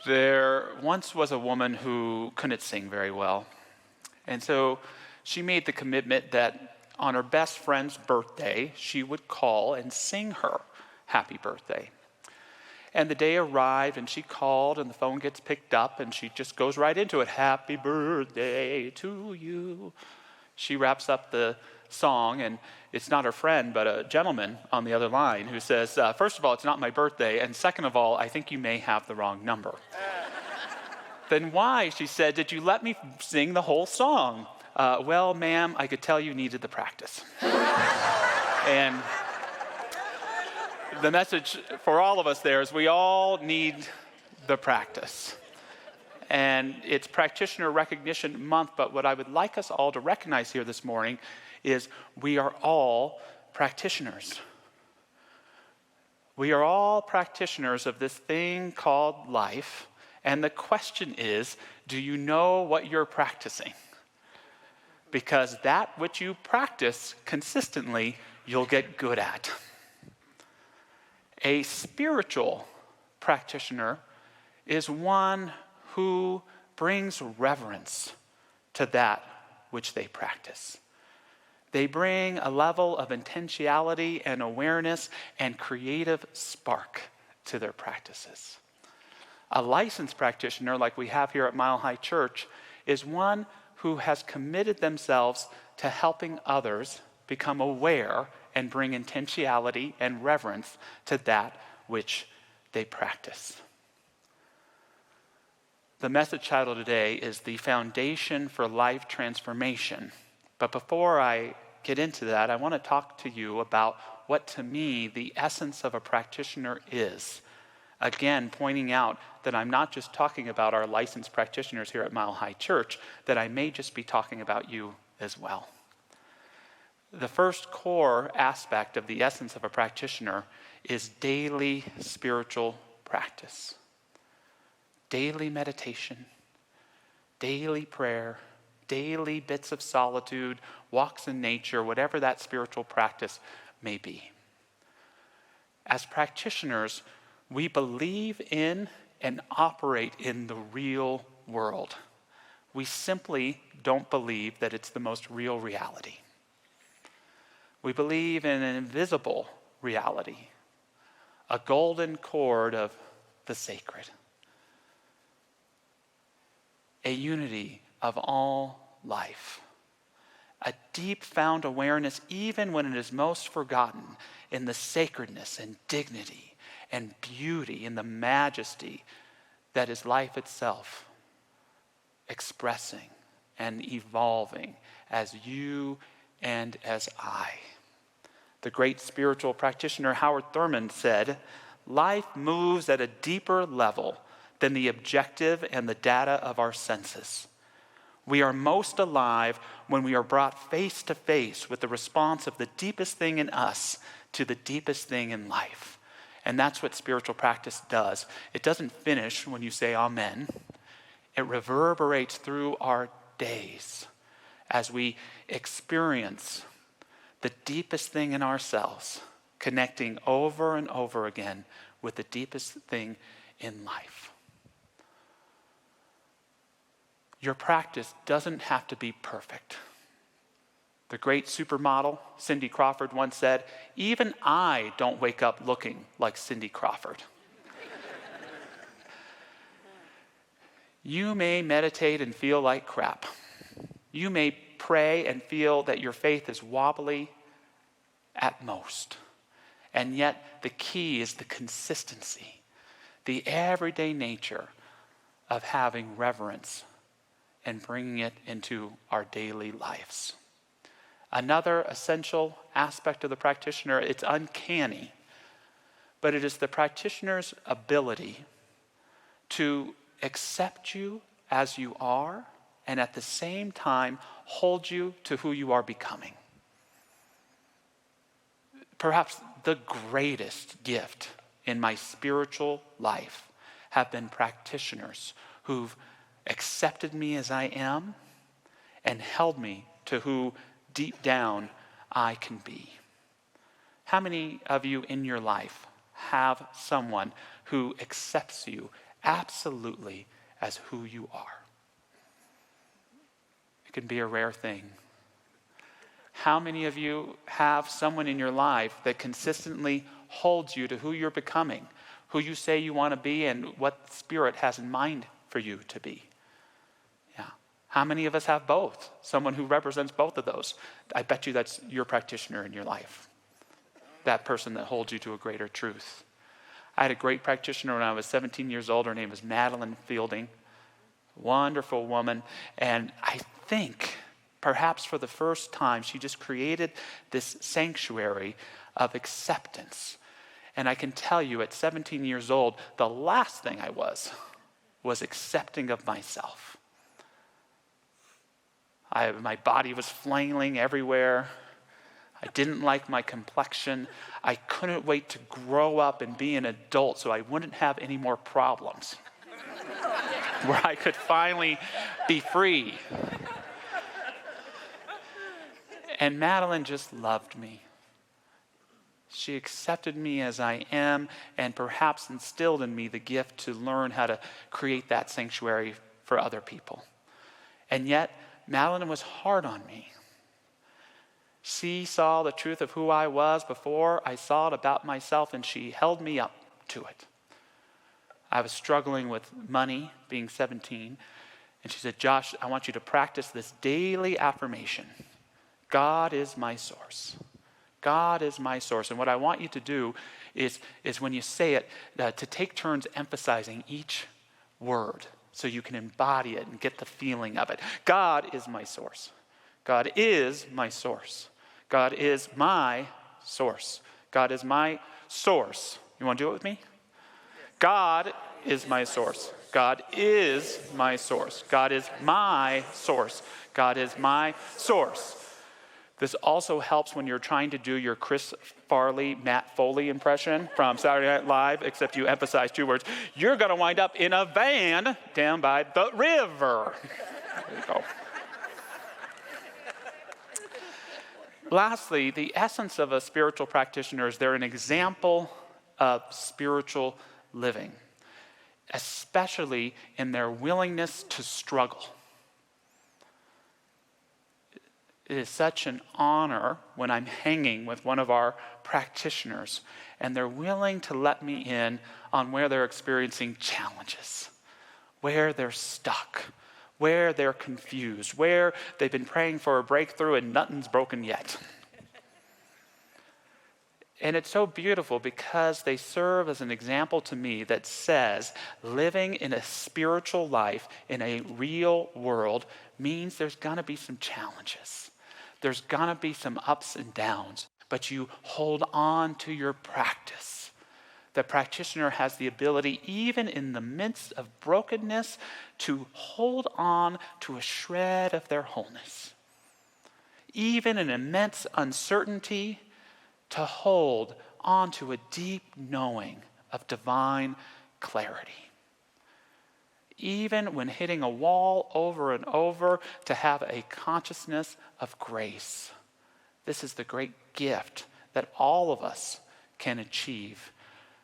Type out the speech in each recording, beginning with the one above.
There once was a woman who couldn't sing very well. And so she made the commitment that on her best friend's birthday, she would call and sing her happy birthday. And the day arrived and she called and the phone gets picked up and she just goes right into it. Happy birthday to you. She wraps up the song, and it's not her friend but a gentleman on the other line who says, first of all, it's not my birthday, and second of all, I think you may have the wrong number. Then why, she said, did you let me sing the whole song? Well, ma'am, I could tell you needed the practice. And the message for all of us there is we all need the practice. And it's Practitioner Recognition Month, but what I would like us all to recognize here this morning is we are all practitioners. We are all practitioners of this thing called life, and the question is, do you know what you're practicing? Because that which you practice consistently, you'll get good at. A spiritual practitioner is one who brings reverence to that which they practice. They bring a level of intentionality and awareness and creative spark to their practices. A licensed practitioner, like we have here at Mile High Church, is one who has committed themselves to helping others become aware and bring intentionality and reverence to that which they practice. The message title today is The Foundation for Life Transformation. But before I get into that, I want to talk to you about what to me the essence of a practitioner is. Again, pointing out that I'm not just talking about our licensed practitioners here at Mile High Church, that I may just be talking about you as well. The first core aspect of the essence of a practitioner is daily spiritual practice. Daily meditation, daily prayer, daily bits of solitude, walks in nature, whatever that spiritual practice may be. As practitioners, we believe in and operate in the real world. We simply don't believe that it's the most real reality. We believe in an invisible reality, a golden cord of the sacred, a unity of all life, a deep found awareness, even when it is most forgotten, in the sacredness and dignity and beauty and the majesty that is life itself, expressing and evolving as you and as I. The great spiritual practitioner Howard Thurman said, life moves at a deeper level than the objective and the data of our senses. We are most alive when we are brought face to face with the response of the deepest thing in us to the deepest thing in life. And that's what spiritual practice does. It doesn't finish when you say amen. It reverberates through our days as we experience the deepest thing in ourselves, connecting over and over again with the deepest thing in life. Your practice doesn't have to be perfect. The great supermodel, Cindy Crawford, once said, even I don't wake up looking like Cindy Crawford. You may meditate and feel like crap. You may pray and feel that your faith is wobbly at most. And yet the key is the consistency, the everyday nature of having reverence and bringing it into our daily lives. Another essential aspect of the practitioner, it's uncanny, but it is the practitioner's ability to accept you as you are and at the same time hold you to who you are becoming. Perhaps the greatest gift in my spiritual life have been practitioners who've accepted me as I am and held me to who deep down I can be. How many of you in your life have someone who accepts you absolutely as who you are. It can be a rare thing. How many of you have someone in your life that consistently holds you to who you're becoming, who you say you want to be, and what Spirit has in mind for you to be? Yeah. How many of us have both? Someone who represents both of those. I bet you that's your practitioner in your life. That person that holds you to a greater truth. I had a great practitioner when I was 17 years old. Her name was Madeline Fielding. Wonderful woman. And I think perhaps for the first time, she just created this sanctuary of acceptance. And I can tell you at 17 years old, the last thing I was accepting of myself. My body was flailing everywhere. I didn't like my complexion. I couldn't wait to grow up and be an adult so I wouldn't have any more problems. Where I could finally be free. And Madeline just loved me. She accepted me as I am and perhaps instilled in me the gift to learn how to create that sanctuary for other people. And yet, Madeline was hard on me. She saw the truth of who I was before I saw it about myself, and she held me up to it. I was struggling with money, being 17, and she said, "Josh, I want you to practice this daily affirmation. God is my source. God is my source. And what I want you to do is when you say it, to take turns emphasizing each word so you can embody it and get the feeling of it. God is my source. God is my source. God is my source. God is my source." You want to do it with me? God is my source. God is my source. God is my source. God is my source. This also helps when you're trying to do your Chris Farley, Matt Foley impression from Saturday Night Live, except you emphasize two words. You're going to wind up in a van down by the river. There you go. Lastly, the essence of a spiritual practitioner is they're an example of spiritual living, especially in their willingness to struggle. It is such an honor when I'm hanging with one of our practitioners and they're willing to let me in on where they're experiencing challenges, where they're stuck, where they're confused, where they've been praying for a breakthrough and nothing's broken yet. And it's so beautiful because they serve as an example to me that says living in a spiritual life in a real world means there's going to be some challenges. There's going to be some ups and downs, but you hold on to your practice. The practitioner has the ability, even in the midst of brokenness, to hold on to a shred of their wholeness. Even in immense uncertainty, to hold on to a deep knowing of divine clarity. Even when hitting a wall over and over, to have a consciousness of grace. This is the great gift that all of us can achieve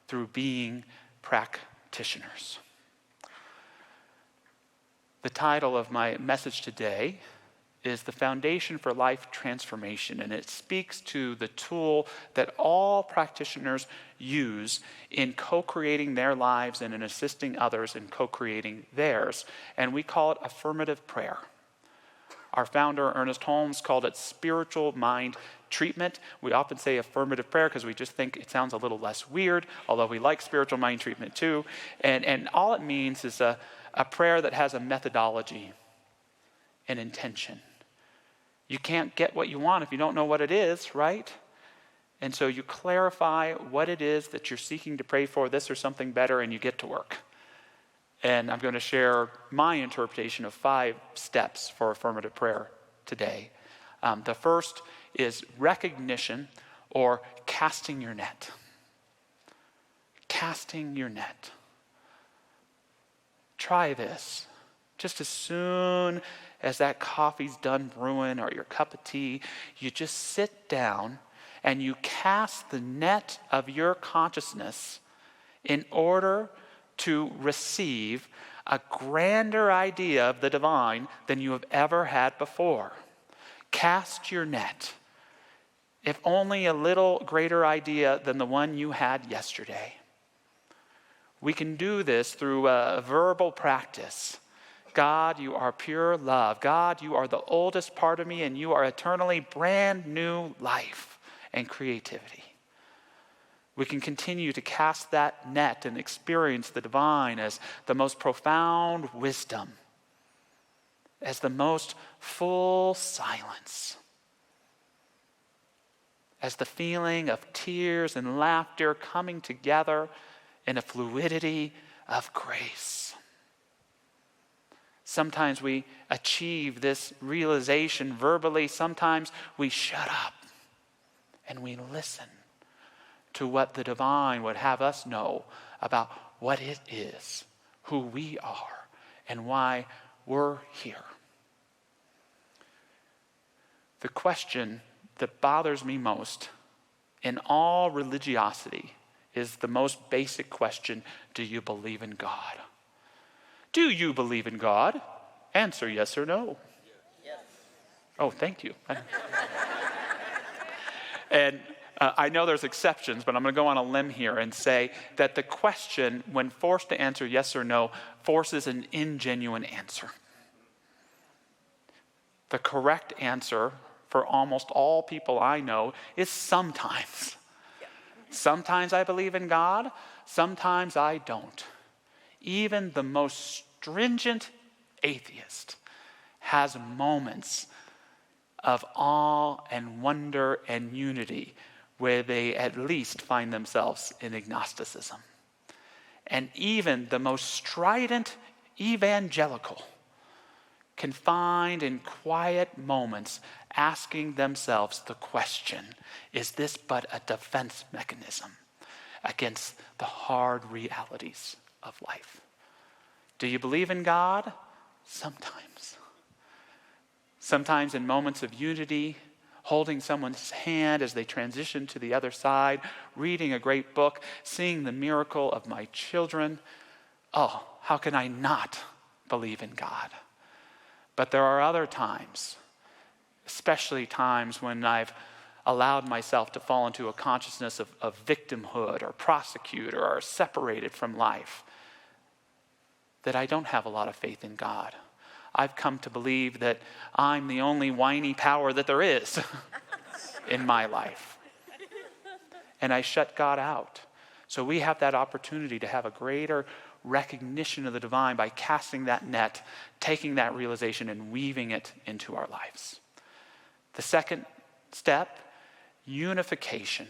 through being practitioners. The title of my message today is The Foundation for Life Transformation, and it speaks to the tool that all practitioners use in co-creating their lives and in assisting others in co-creating theirs, and we call it affirmative prayer. Our founder, Ernest Holmes, called it spiritual mind treatment. We often say affirmative prayer because we just think it sounds a little less weird, although we like spiritual mind treatment too, and all it means is a prayer that has a methodology, an intention. You can't get what you want if you don't know what it is, right? And so you clarify what it is that you're seeking to pray for, this or something better, and you get to work. And I'm going to share my interpretation of 5 steps for affirmative prayer today. The first is recognition or casting your net. Casting your net. Try this. Just as soon as that coffee's done brewing or your cup of tea, you just sit down and you cast the net of your consciousness in order to receive a grander idea of the divine than you have ever had before. Cast your net, if only a little greater idea than the one you had yesterday. We can do this through a verbal practice. God, you are pure love. God, you are the oldest part of me, and you are eternally brand new life and creativity. We can continue to cast that net and experience the divine as the most profound wisdom, as the most full silence, as the feeling of tears and laughter coming together in a fluidity of grace. Sometimes we achieve this realization verbally. Sometimes we shut up and we listen to what the divine would have us know about what it is, who we are, and why we're here. The question that bothers me most in all religiosity is the most basic question: do you believe in God? Do you believe in God? Answer yes or no. Yes. Oh, thank you. And I know there's exceptions, but I'm going to go on a limb here and say that the question, when forced to answer yes or no, forces an ingenuine answer. The correct answer for almost all people I know is sometimes. Sometimes I believe in God, sometimes I don't. Even the most stringent atheist has moments of awe and wonder and unity where they at least find themselves in agnosticism. And even the most strident evangelical can find in quiet moments asking themselves the question, is this but a defense mechanism against the hard realities of life? Do you believe in God? Sometimes. Sometimes in moments of unity, holding someone's hand as they transition to the other side, reading a great book, seeing the miracle of my children. Oh, how can I not believe in God? But there are other times, especially times when I've allowed myself to fall into a consciousness of victimhood or prosecutor or separated from life, that I don't have a lot of faith in God. I've come to believe that I'm the only whiny power that there is in my life. And I shut God out. So we have that opportunity to have a greater recognition of the divine by casting that net, taking that realization and weaving it into our lives. The second step, unification.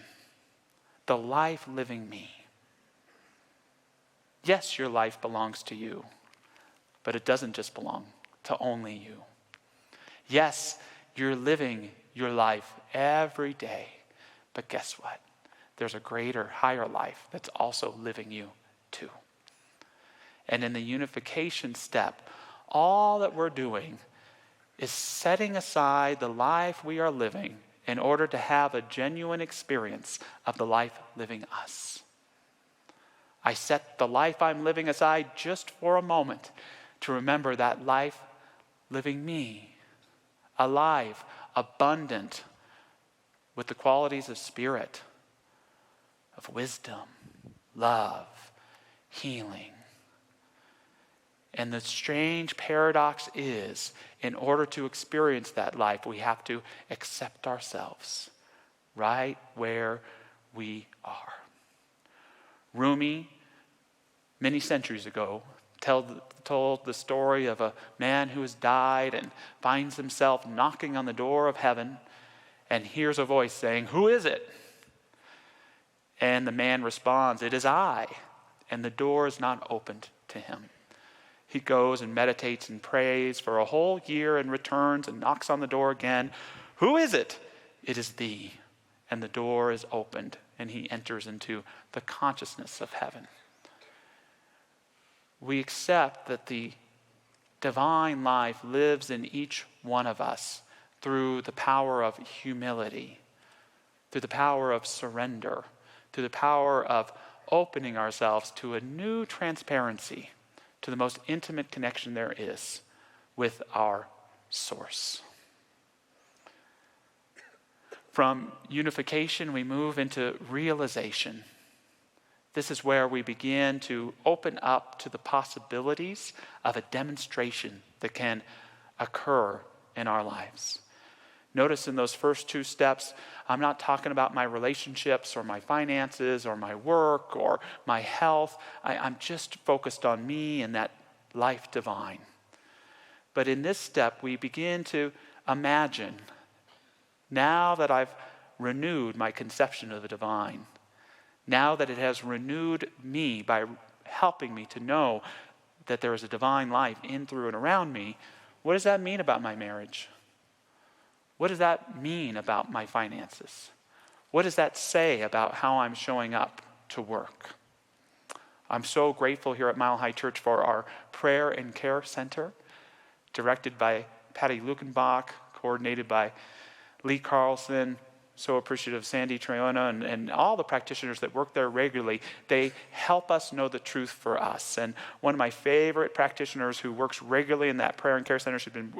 The life living me. Yes, your life belongs to you, but it doesn't just belong to only you. Yes, you're living your life every day, but guess what? There's a greater, higher life that's also living you too. And in the unification step, all that we're doing is setting aside the life we are living in order to have a genuine experience of the life living us. I set the life I'm living aside just for a moment to remember that life living me, alive, abundant, with the qualities of spirit, of wisdom, love, healing. And the strange paradox is, in order to experience that life, we have to accept ourselves right where we are. Rumi, many centuries ago, told the story of a man who has died and finds himself knocking on the door of heaven and hears a voice saying, "Who is it?" And the man responds, "It is I." And the door is not opened to him. He goes and meditates and prays for a whole year and returns and knocks on the door again. "Who is it?" "It is thee." And the door is opened and he enters into the consciousness of heaven. We accept that the divine life lives in each one of us through the power of humility, through the power of surrender, through the power of opening ourselves to a new transparency, to the most intimate connection there is with our source. From unification, we move into realization. This is where we begin to open up to the possibilities of a demonstration that can occur in our lives. Notice in those first two steps, I'm not talking about my relationships or my finances or my work or my health. I'm just focused on me and that life divine. But in this step, we begin to imagine, now that I've renewed my conception of the divine, now that it has renewed me by helping me to know that there is a divine life in, through, and around me, what does that mean about my marriage? What does that mean about my finances? What does that say about how I'm showing up to work? I'm so grateful here at Mile High Church for our Prayer and Care Center, directed by Patty Lukenbach, coordinated by Lee Carlson. So appreciative of Sandy Triona and all the practitioners that work there regularly. They help us know the truth for us. And one of my favorite practitioners who works regularly in that prayer and care center, she's been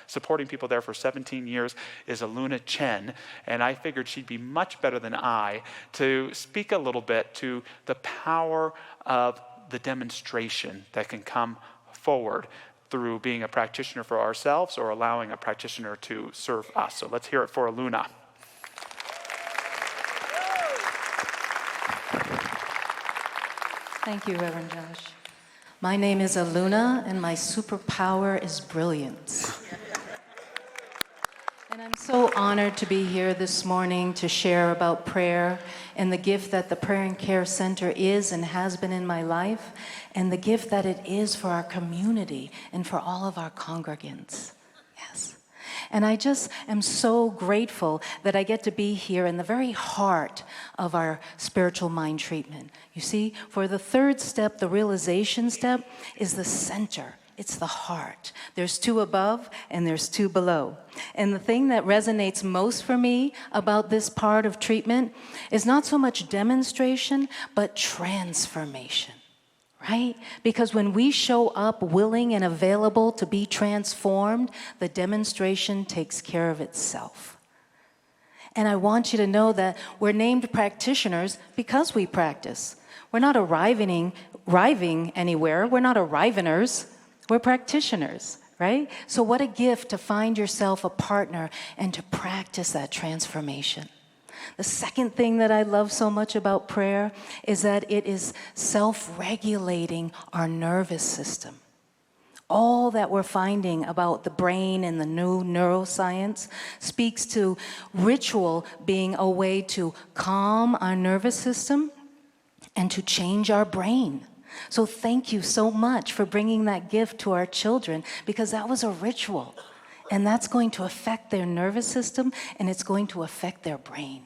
supporting people there for 17 years, is Aluna Chen. And I figured she'd be much better than I to speak a little bit to the power of the demonstration that can come forward through being a practitioner for ourselves or allowing a practitioner to serve us. So let's hear it for Aluna. Thank you, Reverend Josh. My name is Aluna, and my superpower is brilliance. And I'm so honored to be here this morning to share about prayer and the gift that the Prayer and Care Center is and has been in my life, and the gift that it is for our community and for all of our congregants. Yes. And I just am so grateful that I get to be here in the very heart of our spiritual mind treatment. You see, for the third step, the realization step, is the center. It's the heart. There's two above and there's two below. And the thing that resonates most for me about this part of treatment is not so much demonstration, but transformation. Right? Because when we show up willing and available to be transformed, the demonstration takes care of itself. And I want you to know that we're named practitioners because we practice. We're not arriving anywhere. We're not arrivingers. We're practitioners, right? So what a gift to find yourself a partner and to practice that transformation. The second thing that I love so much about prayer is that it is self-regulating our nervous system. All that we're finding about the brain and the new neuroscience speaks to ritual being a way to calm our nervous system and to change our brain. So thank you so much for bringing that gift to our children, because that was a ritual. And that's going to affect their nervous system, and it's going to affect their brain.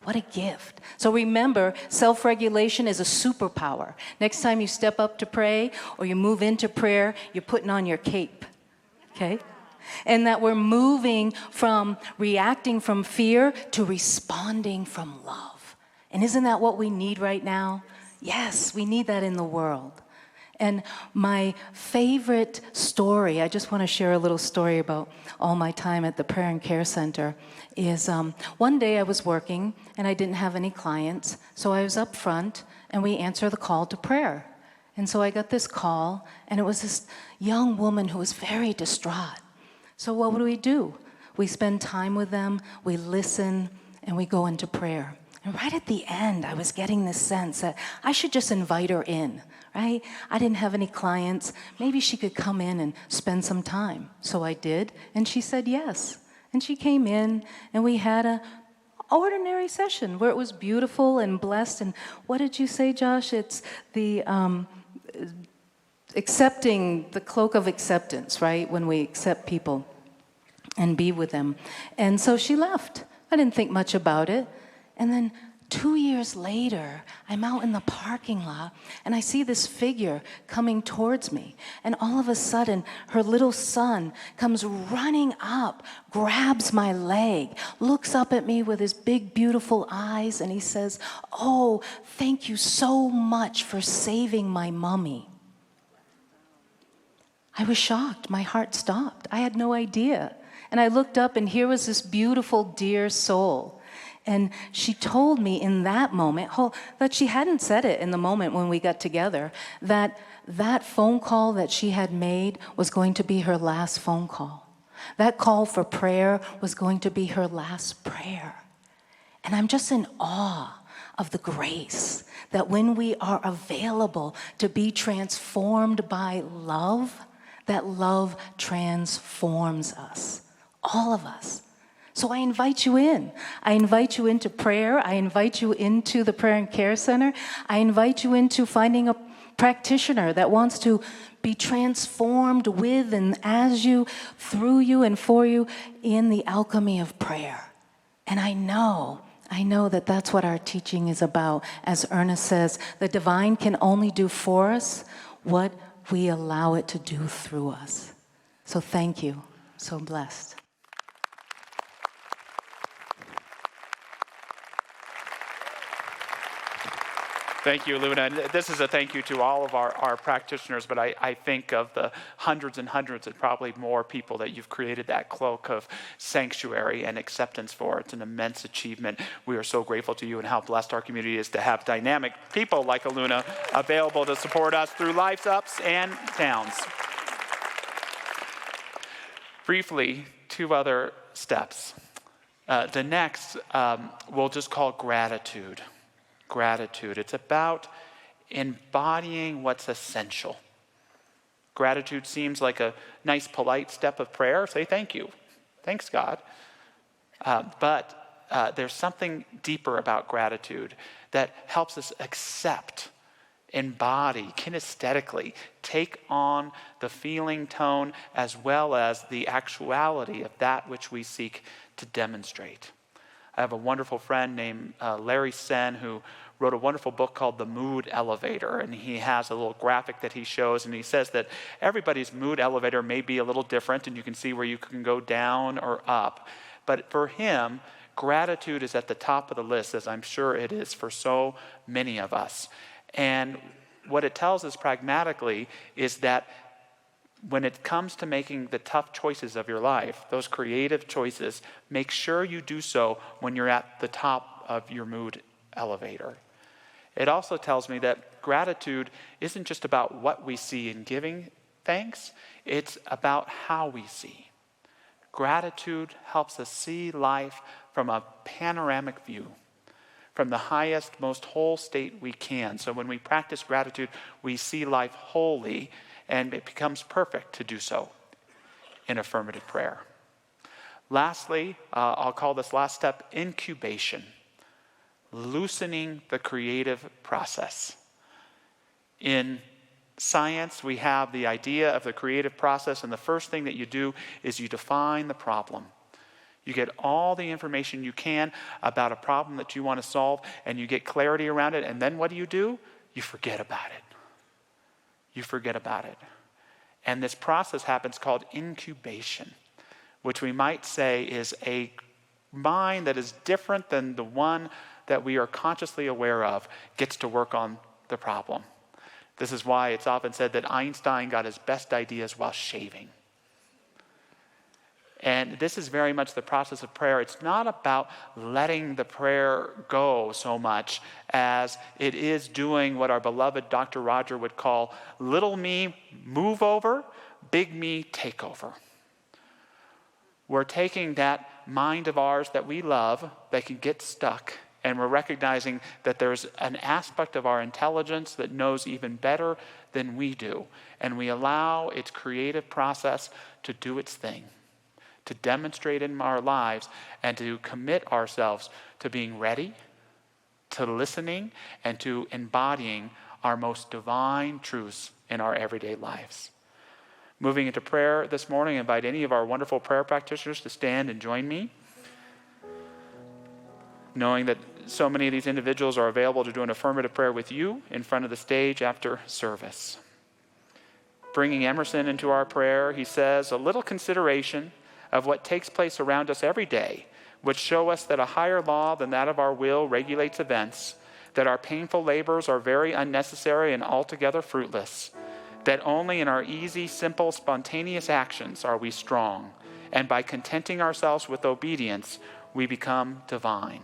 What a gift. So remember, self-regulation is a superpower. Next time you step up to pray or you move into prayer, you're putting on your cape, okay? And that we're moving from reacting from fear to responding from love. And isn't that what we need right now? Yes, we need that in the world. And my favorite story, I just want to share a little story about all my time at the Prayer and Care Center, is one day I was working and I didn't have any clients, so I was up front and we answered the call to prayer. And so I got this call, and it was this young woman who was very distraught. So what do? We spend time with them, we listen, and we go into prayer. And right at the end, I was getting this sense that I should just invite her in, right? I didn't have any clients. Maybe she could come in and spend some time. So I did, and she said yes. And she came in, and we had an ordinary session where it was beautiful and blessed. And what did you say, Josh? It's the accepting, the cloak of acceptance, right? When we accept people and be with them. And so she left. I didn't think much about it. And then 2 years later, I'm out in the parking lot and I see this figure coming towards me. And all of a sudden, her little son comes running up, grabs my leg, looks up at me with his big, beautiful eyes, and he says, "Oh, thank you so much for saving my mommy." I was shocked. My heart stopped. I had no idea. And I looked up, and here was this beautiful, dear soul. And she told me in that moment, that she hadn't said it in the moment when we got together, that that phone call that she had made was going to be her last phone call. That call for prayer was going to be her last prayer. And I'm just in awe of the grace that when we are available to be transformed by love, that love transforms us, all of us. So I invite you in. I invite you into prayer. I invite you into the Prayer and Care Center. I invite you into finding a practitioner that wants to be transformed with and as you, through you, and for you in the alchemy of prayer. And I know that that's what our teaching is about. As Ernest says, the divine can only do for us what we allow it to do through us. So thank you. So blessed. Thank you, Luna. And this is a thank you to all of our practitioners, but I think of the hundreds and hundreds and probably more people that you've created that cloak of sanctuary and acceptance for. It's an immense achievement. We are so grateful to you and how blessed our community is to have dynamic people like Luna available to support us through life's ups and downs. Briefly, 2 other steps. The next we'll just call gratitude. Gratitude. It's about embodying what's essential. Gratitude seems like a nice, polite step of prayer. Say thank you. Thanks, God. But there's something deeper about gratitude that helps us accept, embody, kinesthetically, take on the feeling tone as well as the actuality of that which we seek to demonstrate. I have a wonderful friend named Larry Sen who wrote a wonderful book called The Mood Elevator, and he has a little graphic that he shows, and he says that everybody's mood elevator may be a little different, and you can see where you can go down or up. But for him, gratitude is at the top of the list, as I'm sure it is for so many of us. And what it tells us pragmatically is that when it comes to making the tough choices of your life, those creative choices, make sure you do so when you're at the top of your mood elevator. It also tells me that gratitude isn't just about what we see in giving thanks, it's about how we see. Gratitude helps us see life from a panoramic view, from the highest, most whole state we can. So when we practice gratitude, we see life wholly, and it becomes perfect to do so in affirmative prayer. Lastly, I'll call this last step incubation, loosening the creative process. In science, we have the idea of the creative process, and the first thing that you do is you define the problem. You get all the information you can about a problem that you want to solve, and you get clarity around it, and then what do? You forget about it. You forget about it. And this process happens called incubation, which we might say is a mind that is different than the one that we are consciously aware of gets to work on the problem. This is why it's often said that Einstein got his best ideas while shaving. And this is very much the process of prayer. It's not about letting the prayer go so much as it is doing what our beloved Dr. Roger would call little me move over, big me take over. We're taking that mind of ours that we love that can get stuck, and we're recognizing that there's an aspect of our intelligence that knows even better than we do. And we allow its creative process to do its thing, to demonstrate in our lives, and to commit ourselves to being ready, to listening, and to embodying our most divine truths in our everyday lives. Moving into prayer this morning, I invite any of our wonderful prayer practitioners to stand and join me. knowing that so many of these individuals are available to do an affirmative prayer with you in front of the stage after service. Bringing Emerson into our prayer, he says, a little consideration of what takes place around us every day would show us that a higher law than that of our will regulates events, that our painful labors are very unnecessary and altogether fruitless, that only in our easy, simple, spontaneous actions are we strong, and by contenting ourselves with obedience, we become divine.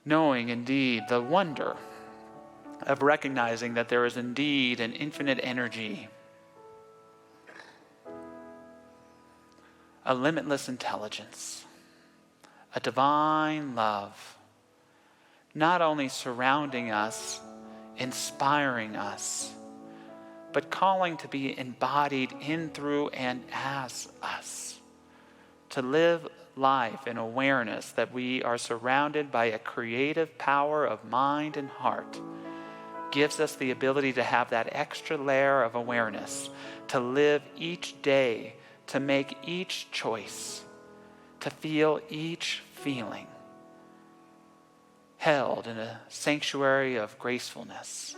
Knowing indeed the wonder of recognizing that there is indeed an infinite energy, a limitless intelligence, a divine love, not only surrounding us, inspiring us, but calling to be embodied in, through, and as us, to live life in awareness that we are surrounded by a creative power of mind and heart, gives us the ability to have that extra layer of awareness, to live each day, to make each choice, to feel each feeling, held in a sanctuary of gracefulness,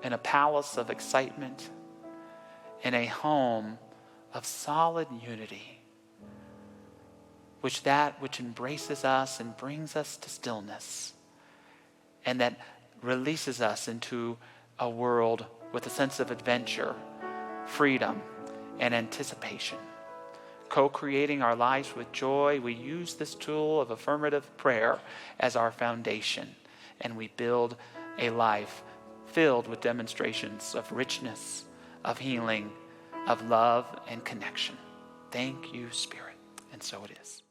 in a palace of excitement, in a home of solid unity, which embraces us and brings us to stillness, and that releases us into a world with a sense of adventure, freedom, and anticipation. Co-creating our lives with joy, we use this tool of affirmative prayer as our foundation, and we build a life filled with demonstrations of richness, of healing, of love and connection. Thank you, Spirit. And so it is.